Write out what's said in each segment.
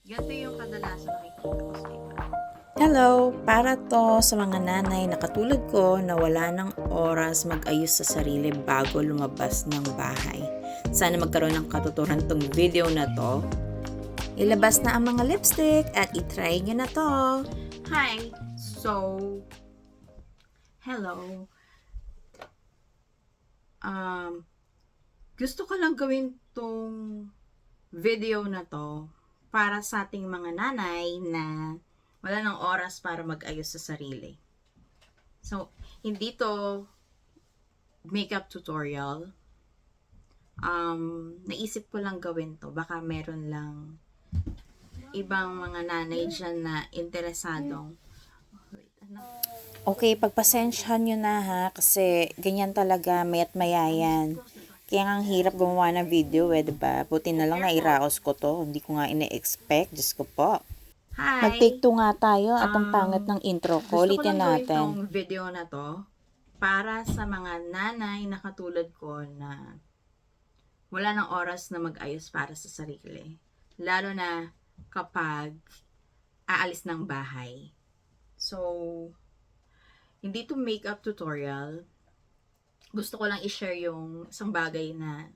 Ganito yung kadalasan nakikita ko sa iba. Hello! Para to sa mga nanay na katulad ko na wala ng oras mag-ayos sa sarili bago lumabas ng bahay. Sana magkaroon ng katuturan tong video na to. Ilabas na ang mga lipstick at itry nyo na to. Hi! So, hello. Gusto ko lang gawin tong video na to para sa ating mga nanay na wala ng oras para mag-ayos sa sarili. So, hindi to makeup tutorial. Naisip ko lang gawin to. Baka meron lang ibang mga nanay dyan na interesadong. Wait, ano? Okay, pagpasensyahan nyo na ha kasi ganyan talaga mayat maya yan. Kaya nga ang hirap gumawa ng video diba? Buti na lang nairaos ko to. Hindi ko nga ine-expect. Diyos ko po. Hi! Mag-take 2 nga tayo at ang pangit ng intro ko. Gusto ko Ulitin lang gawin natin. tong video na to para sa mga nanay na katulad ko na wala ng oras na mag-ayos para sa sarili. Lalo na kapag aalis ng bahay. So, hindi to makeup tutorial. Gusto ko lang i-share yung isang bagay na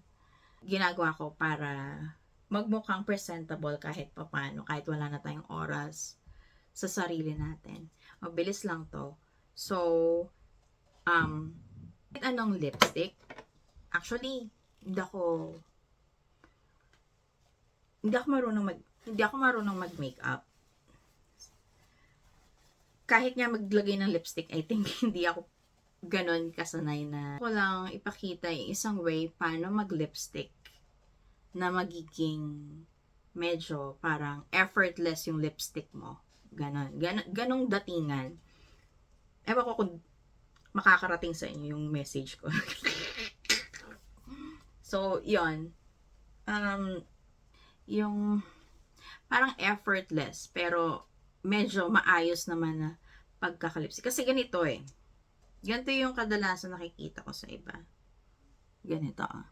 ginagawa ko para magmukhang presentable kahit papano, kahit wala na tayong oras sa sarili natin. Mabilis lang to. So, anong lipstick? Actually, hindi ako marunong mag-makeup. Kahit nga maglagay ng lipstick, I think hindi ako ganon kasanay na. Ko lang ipakita yung isang way paano mag-lipstick na magiging medyo parang effortless yung lipstick mo. Ganong datingan. Ewan ko kung makakarating sa inyo yung message ko. So, yon. Yung parang effortless pero medyo maayos naman na pagkakalipstick. Kasi ganito eh. Ganito yung kadalasan nakikita ko sa iba. Ganito ah.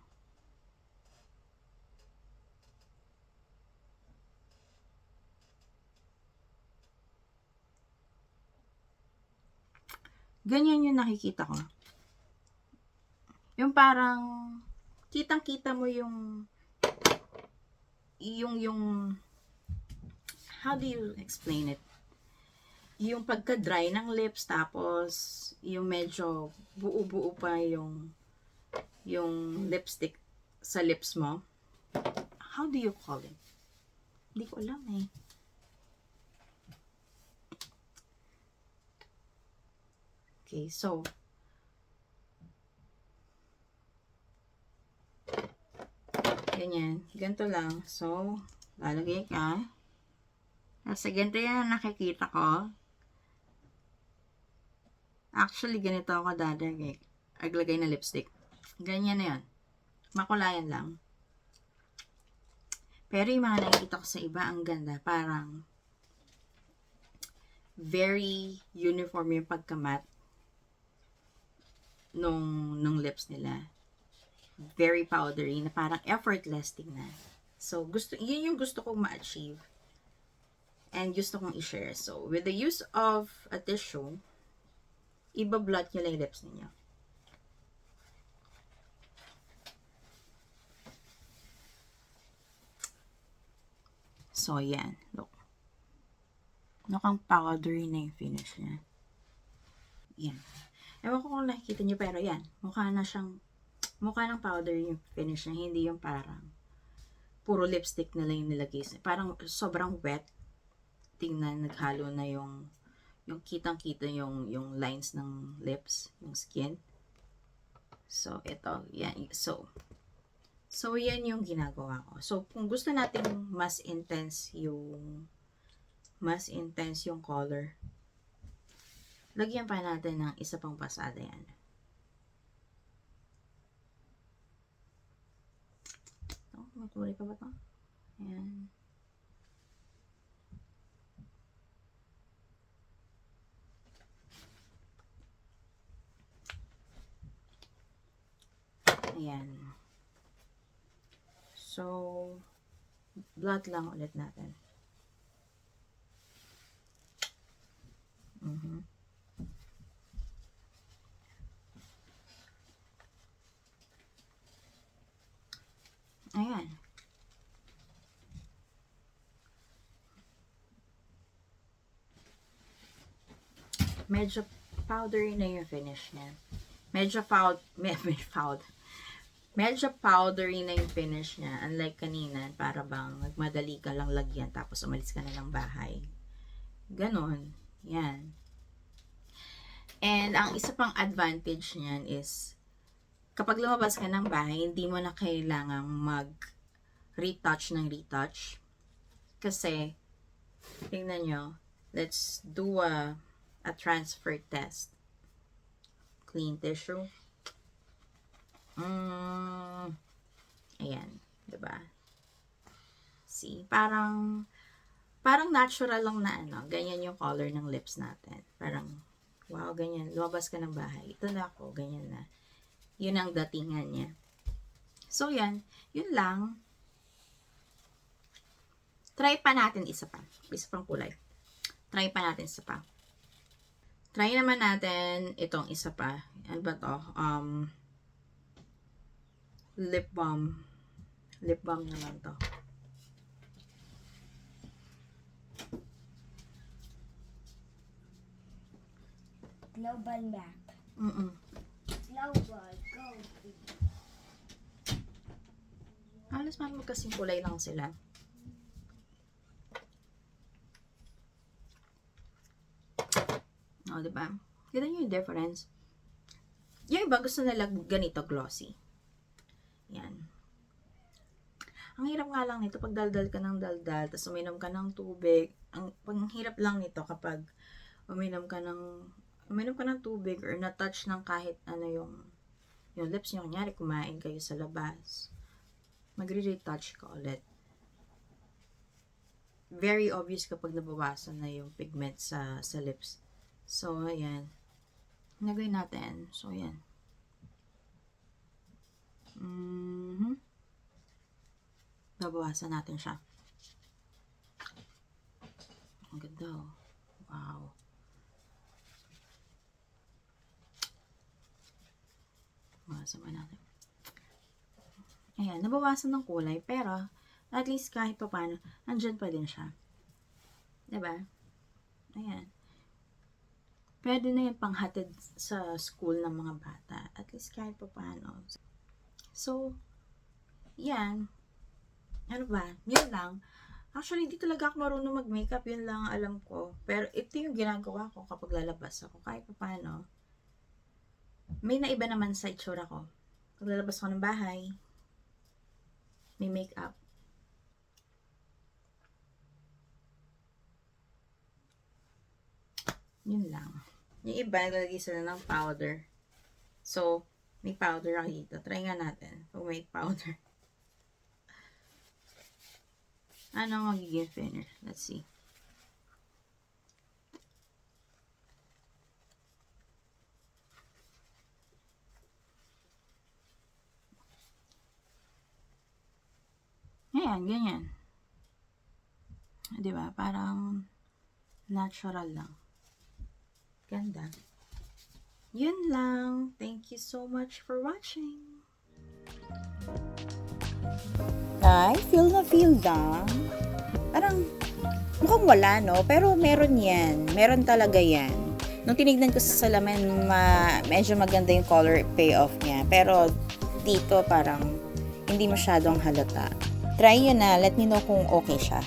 Ganyan yung nakikita ko. Yung parang kitang-kita mo yung how do you explain it? Yung pagka-dry ng lips tapos yung medyo buo-buo pa yung lipstick sa lips mo. How do you call it? Hindi ko alam eh. Okay, so ganyan. Ganito lang. So, lalagay ka. Kasi ganito yan nakikita ko. Actually, ganito ako dadagay. Aglagay na lipstick. Ganyan na yan. Makulayan lang. Pero yung mga nakikita ko sa iba, ang ganda. Parang very uniform yung pagkamat nung lips nila. Very powdery na parang effortless tingnan. So, yun yung gusto kong ma-achieve. And gusto kong i-share. So, with the use of a tissue, iba-blot nyo lang yung lips ninyo. So, yan. Look. Mukhang powdery na yung finish niya. Yan. Ewan ko kung nakikita nyo, pero yan. Mukha ng powdery yung finish niya. Hindi yung parang puro lipstick na lang yung nilagay. Parang sobrang wet. Tingnan, naghalo na yung kitang-kita yung lines ng lips, yung skin. So, ito. Yan. So, yan yung ginagawa ko. So, kung gusto natin mas intense yung color, lagyan pa natin ng isa pang pasada yan. Matulay pa ba ito? Ayan. Ayan. So, blot lang ulit natin. Mhm. Ayan. Medyo powdery na yung finish niya. Medyo powdery na yung finish niya. Unlike kanina, para bang nagmadali ka lang lagyan tapos umalis ka na ng bahay. Ganon. Yan. And ang isa pang advantage niyan is kapag lumabas ka ng bahay, hindi mo na kailangang mag-retouch ng retouch. Kasi, tingnan nyo, let's do a transfer test. Clean tissue. Ayan, diba? See, parang natural lang na ano, ganyan yung color ng lips natin. Parang, wow, ganyan. Lumabas ka ng bahay. Ito na ako, ganyan na. Yun ang datingan niya. So, yan. Yun lang. Try pa natin isa pa. Isa pang kulay. Try pa natin isa pa. Try naman natin itong isa pa. Ano ba to? Lip balm. Lip balm naman to. Global map. Global, go. Halos parang magkasing kulay lang sila. O, diba? Kita nyo yung difference. Yung iba gusto nila ganito glossy. Yan. Ang hirap nga lang nito pag daldal ka ng daldal, tapos uminom ka ng tubig. Ang hirap lang nito kapag uminom ka ng tubig or na-touch ng kahit ano yung lips nyo. Kunyari, kumain kayo sa labas. Magre-retouch ka ulit. Very obvious kapag nabawasan na yung pigment sa lips. So, ayan. Nagawin natin. So, ayan. Babawasan natin siya. Ang ganda, oh. Wow. Bawasan pa natin. Ayan, nabawasan ng kulay, pero at least kahit pa paano, andyan pa din siya. Diba? Ayan. Pwede na yung panghatid sa school ng mga bata. At least kahit pa paano. So, yan. Ano ba? Yun lang. Actually, hindi talaga ako marunong mag-makeup. Yun lang ang alam ko. Pero ito yung ginagawa ko kapag lalabas ako. Kahit pa paano. May naiba naman sa itsura ko. Pag lalabas ko ng bahay, may makeup. Yun lang. Yung iba, naglalagay sila ng powder. So, may powder ako dito. Try nga natin. Kung may powder. Ano magiging finish? Let's see. Ayan, ganyan. Diba? Parang natural lang. Ganda. Yun lang. Thank you so much for watching. Ay, feel na parang mukhang wala, no? Pero meron yan. Meron talaga yan. Nung tinignan ko sa salamin, medyo maganda yung color payoff niya. Pero dito parang hindi masyadong halata. Try yun na. Let me know kung okay siya.